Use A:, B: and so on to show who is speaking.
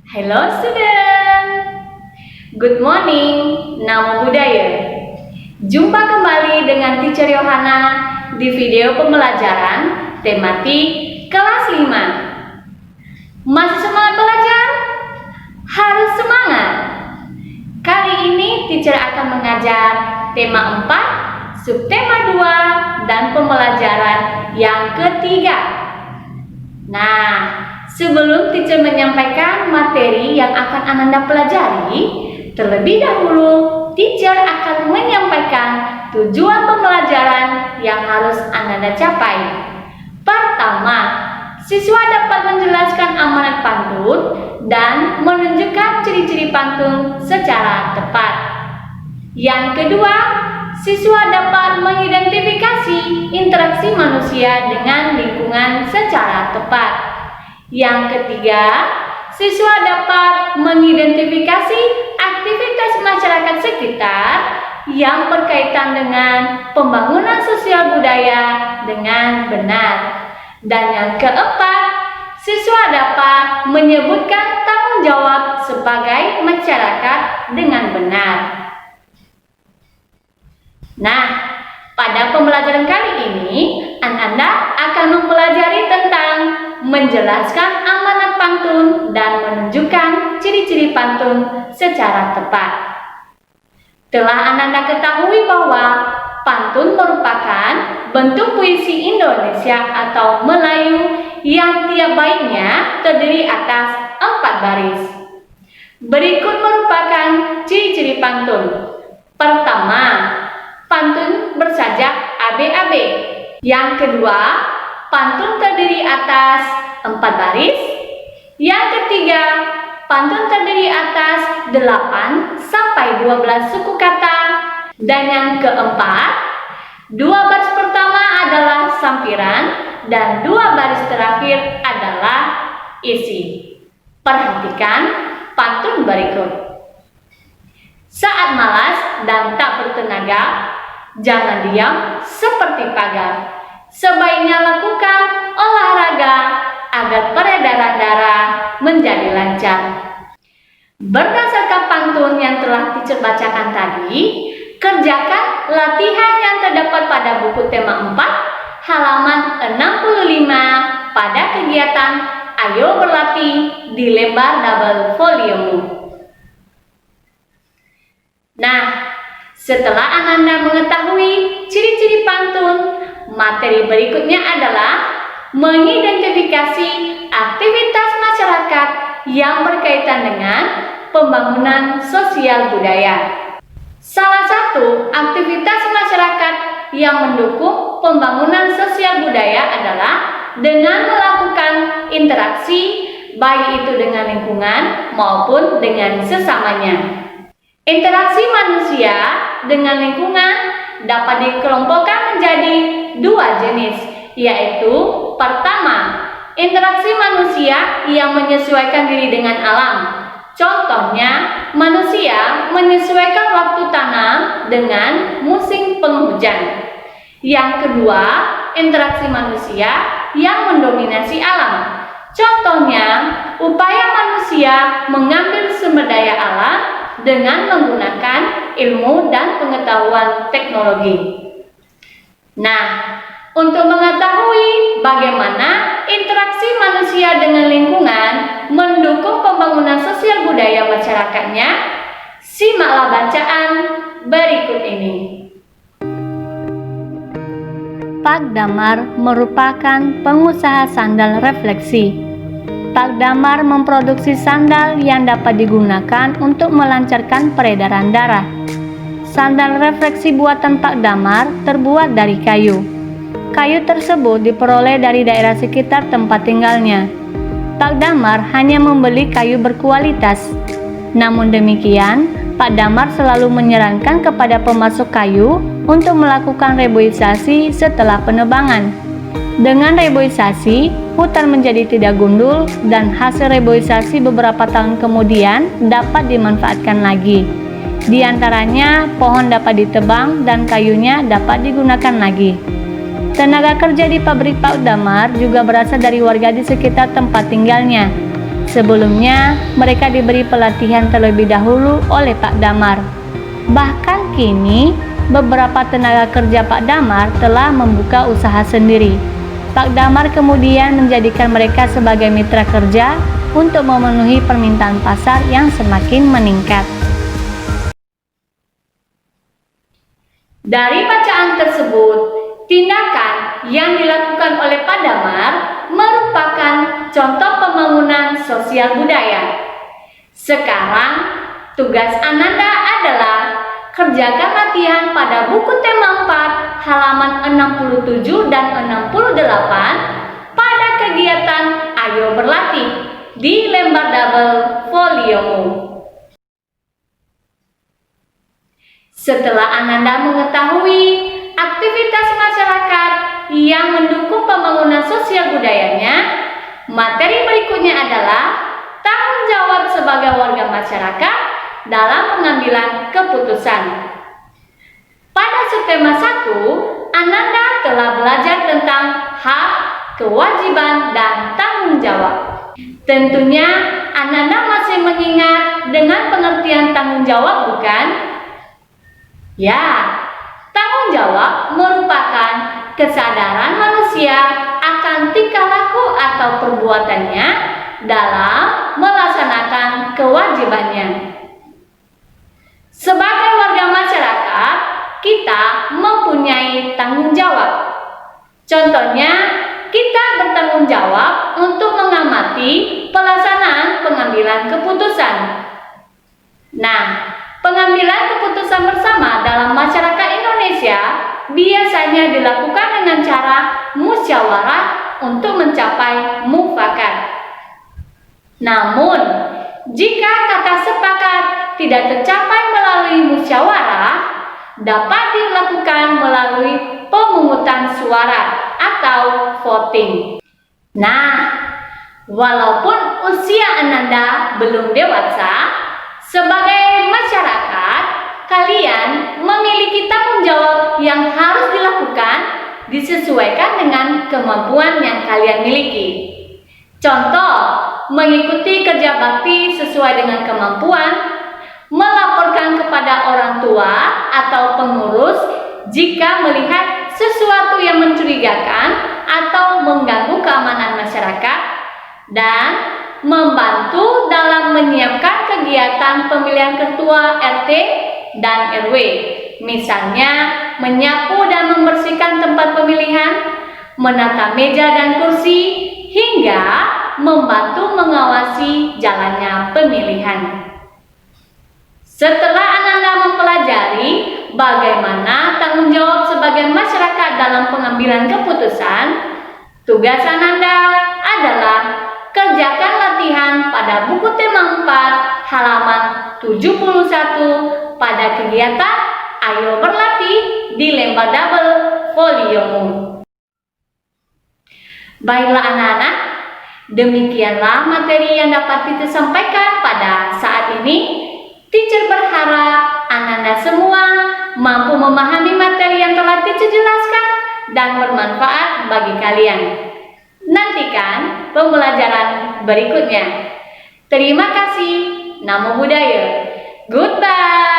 A: Hello student, good morning, namo buddhaya. Jumpa kembali dengan Teacher Yohana di video pembelajaran tematik kelas 5. Masih semangat belajar? Harus semangat. Kali ini Teacher akan mengajar tema 4, subtema 2, dan pembelajaran yang ketiga. Nah, sebelum Teacher menyampaikan materi yang akan Ananda pelajari, terlebih dahulu Teacher akan menyampaikan tujuan pembelajaran yang harus Ananda capai. Pertama, siswa dapat menjelaskan amanat pantun dan menunjukkan ciri-ciri pantun secara tepat. Yang kedua, siswa dapat mengidentifikasi interaksi manusia dengan lingkungan secara tepat. Yang ketiga, siswa dapat mengidentifikasi aktivitas masyarakat sekitar yang berkaitan dengan pembangunan sosial budaya dengan benar. Dan yang keempat, siswa dapat menyebutkan tanggung jawab sebagai masyarakat dengan benar. Nah, pada pembelajaran kali ini, Anda akan mempelajari tentang menjelaskan amanat pantun dan menunjukkan ciri-ciri pantun secara tepat. Telah Anda ketahui bahwa pantun merupakan bentuk puisi Indonesia atau Melayu yang tiap baitnya terdiri atas 4 baris. Berikut merupakan ciri-ciri pantun. Pertama, pantun bersajak AB-AB. Yang kedua, pantun terdiri atas 4 baris. Yang ketiga, pantun terdiri atas 8 sampai 12 suku kata. Dan yang keempat, 2 baris pertama adalah sampiran dan 2 baris terakhir adalah isi. Perhatikan pantun berikut. Saat malas dan tak bertenaga, jangan diam seperti pagar. Sebaiknya lakukan olahraga agar peredaran darah menjadi lancar. Berdasarkan pantun yang telah Teacher bacakan tadi, kerjakan latihan yang terdapat pada buku tema 4, halaman 65 pada kegiatan Ayo Berlatih di lembar double volume. Nah, setelah Ananda mengetahui ciri-ciri pantun, materi berikutnya adalah mengidentifikasi aktivitas masyarakat yang berkaitan dengan pembangunan sosial budaya. Salah satu aktivitas masyarakat yang mendukung pembangunan sosial budaya adalah dengan melakukan interaksi, baik itu dengan lingkungan maupun dengan sesamanya. Interaksi manusia dengan lingkungan dapat dikelompokkan menjadi 2 jenis, yaitu pertama, interaksi manusia yang menyesuaikan diri dengan alam. Contohnya, manusia menyesuaikan waktu tanam dengan musim penghujan. Yang kedua, interaksi manusia yang mendominasi alam. Contohnya, upaya manusia mengambil sumber daya alam dengan menggunakan ilmu dan pengetahuan teknologi. Nah, untuk mengetahui bagaimana interaksi manusia dengan lingkungan mendukung pembangunan sosial budaya masyarakatnya, simaklah bacaan berikut ini. Pak Damar merupakan pengusaha sandal refleksi. Pak Damar memproduksi sandal yang dapat digunakan untuk melancarkan peredaran darah. Sandal refleksi buatan Pak Damar terbuat dari kayu. Kayu tersebut diperoleh dari daerah sekitar tempat tinggalnya. Pak Damar hanya membeli kayu berkualitas. Namun demikian, Pak Damar selalu menyarankan kepada pemasok kayu untuk melakukan reboisasi setelah penebangan. Dengan reboisasi, hutan menjadi tidak gundul dan hasil reboisasi beberapa tahun kemudian dapat dimanfaatkan lagi. Di antaranya, pohon dapat ditebang dan kayunya dapat digunakan lagi. Tenaga kerja di pabrik Pak Damar juga berasal dari warga di sekitar tempat tinggalnya. Sebelumnya, mereka diberi pelatihan terlebih dahulu oleh Pak Damar. Bahkan kini, beberapa tenaga kerja Pak Damar telah membuka usaha sendiri. Pak Damar kemudian menjadikan mereka sebagai mitra kerja untuk memenuhi permintaan pasar yang semakin meningkat. Dari bacaan tersebut, tindakan yang dilakukan oleh Pak Damar merupakan contoh pembangunan sosial budaya. Sekarang, tugas Ananda adalah kerjakan latihan pada buku tema 4 halaman 67 dan 68 pada kegiatan Ayo Berlatih di lembar double foliomu. Setelah Ananda mengetahui aktivitas masyarakat yang mendukung pembangunan sosial budayanya, materi berikutnya adalah tanggung jawab sebagai warga masyarakat dalam pengambilan keputusan. Pada subtema 1, Ananda telah belajar tentang hak, kewajiban, dan tanggung jawab. Tentunya Ananda masih mengingat dengan pengertian tanggung jawab, bukan? Ya, tanggung jawab merupakan kesadaran manusia akan tingkah laku atau perbuatannya dalam melaksanakan kewajibannya. Sebagai warga masyarakat, kita mempunyai tanggung jawab. Contohnya, kita bertanggung jawab untuk mengamati pelaksanaan pengambilan keputusan. Nah, pengambilan keputusan bersama dalam masyarakat Indonesia biasanya dilakukan dengan cara musyawarah untuk mencapai mufakat. Namun, jika kata sepakat tidak tercapai melalui musyawarah, dapat dilakukan melalui pemungutan suara atau voting. Nah, walaupun usia Ananda belum dewasa, sebagai masyarakat, kalian memiliki tanggung jawab yang harus dilakukan disesuaikan dengan kemampuan yang kalian miliki. Contoh, mengikuti kerja bakti sesuai dengan kemampuan, melaporkan kepada orang tua atau pengurus jika melihat sesuatu yang mencurigakan atau mengganggu keamanan masyarakat, dan membantu dalam menyiapkan kegiatan pemilihan ketua RT dan RW, misalnya menyapu dan membersihkan tempat pemilihan, menata meja dan kursi, hingga membantu mengawasi jalannya pemilihan. Setelah Ananda mempelajari bagaimana tanggung jawab sebagai masyarakat dalam pengambilan keputusan, tugas Ananda adalah kerjakan latihan pada buku tema 4 halaman 71 pada kegiatan Ayo Berlatih di lembar double foliomu. Baiklah anak-anak, demikianlah materi yang dapat disampaikan pada saat ini. Teacher berharap anak-anak semua mampu memahami materi yang telah teacher jelaskan dan bermanfaat bagi kalian. Nantikan pembelajaran berikutnya. Terima kasih. Namo Buddhaya. Goodbye.